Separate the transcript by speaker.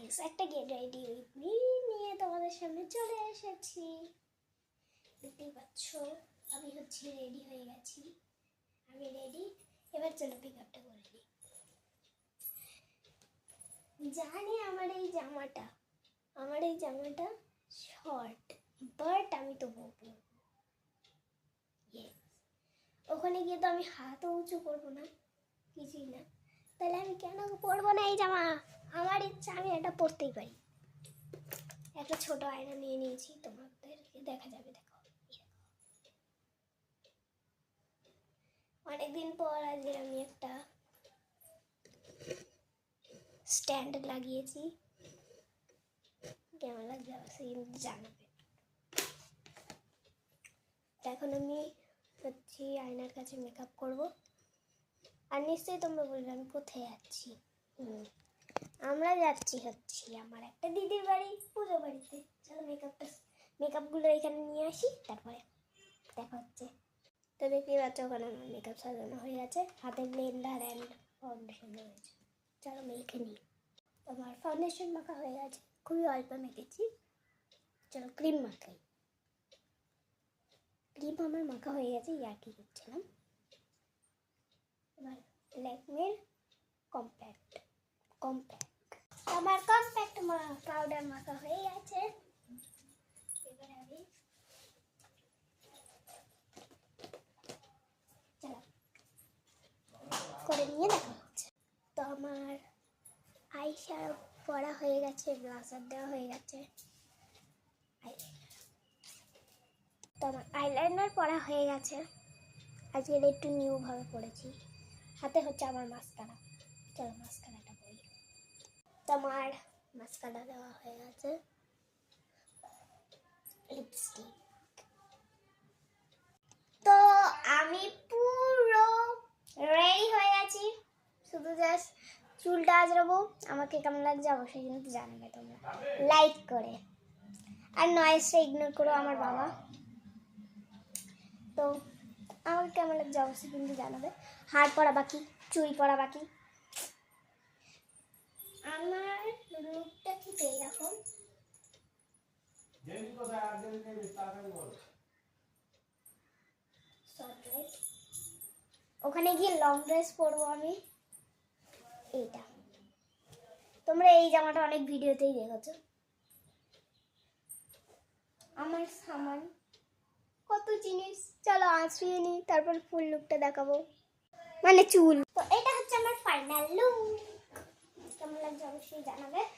Speaker 1: Guys, একটা get ready with me নিয়ে তোমাদের সামনে চলে এসেছি। দেখতেই পাচ্ছ আমি রেডি হয়ে গেছি। আমি রেডি, এবার চলো পিক আপটা করে নিই। জানি আমার এই জামাটা শর্ট, বাট আমি তো পরবো। ওখানে গিয়ে তো আমি হাতও উঁচু করবো না, কিছুই না। তাহলে আমি কেন পরবো না এই জামা? আমার ইচ্ছা, আমি এটা পরতেই পারি। একটা ছোট আয়না নিয়ে নিয়েছি, তোমাদেরকে দেখা যাবে। দেখো, অনেকদিন পর আজকে আমি একটা স্ট্যান্ড লাগিয়েছি। কেমন লাগছে অবশ্যই কিন্তু জানাবে। এখন আমি আয়নার কাছে মেকআপ করব। আর নিশ্চয়ই তোমরা বলবে আমি কোথায় যাচ্ছি। আমরা যাচ্ছি আমার একটা দিদির বাড়ি, পুজো বাড়িতে। চলো মেকআপগুলো এখানে নিয়ে আসি, তারপরে দেখা হচ্ছে। তো দেখতেই পাচ্ছ ওখানে আমার মেকআপ সাজানো হয়ে গেছে, হাতে ব্লেন্ডার অ্যান্ড ফাউন্ডেশন রয়েছে। চলো মেখে নিই। আমার ফাউন্ডেশন মাখা হয়ে গেছে, খুবই অল্প মেখেছি। চলো ক্রিম মাখাই। ক্রিম আমার মাখা হয়ে গেছে, ইয়ার্কি করছিলাম। এবার ল্যাকমির কম্প্যাক্ট আমার কম্প্যাক্ট পাউডার মাখা হয়ে গেছে। এবার আমি করে নিয়ে দেখা হচ্ছে। তো আমার আইশ্যাডো পরা হয়ে গেছে, ব্লাশার দেওয়া হয়ে গেছে, তো আমার আইলাইনার পরা হয়ে গেছে। আজকে একটু নিউ ভাবে পড়েছি। হাতে হচ্ছে আমার মাস্কারা। চলো মাস্কারাটা পরি। তো আমার মাস্কারা দেওয়া হয়ে গেছে, লিপস্টিক। তো আমি পুরো রেডি হয়ে গেছি, শুধু জাস্ট চুলটা আঁচড়াবো। আমাকে কেমন লাগছে অবশ্যই কিন্তু জানাবে তোমরা লাইক করে, আর নয়েজটা ইগনোর করো আমার বাবা। তো আমাকে কেমন লাগছে অবশ্যই কিন্তু জানাবে। হার পরা বাকি, চুড়ি পরা বাকি। আমার লুকটা ঠিক এইরকম। ওখানে গিয়ে লং ড্রেস পরবো আমি। এইটা তোমরা এই জামাটা অনেক ভিডিওতেই দেখেছো। আমার সামান কত জিনিস, চলো আঁচড়িয়ে নিই, তারপর ফুল লুকটা দেখাবো, মানে চুল। তো এটা হচ্ছে আমার ফাইনাল লুক। কেমন লাগছে অবশ্যই জানাবে।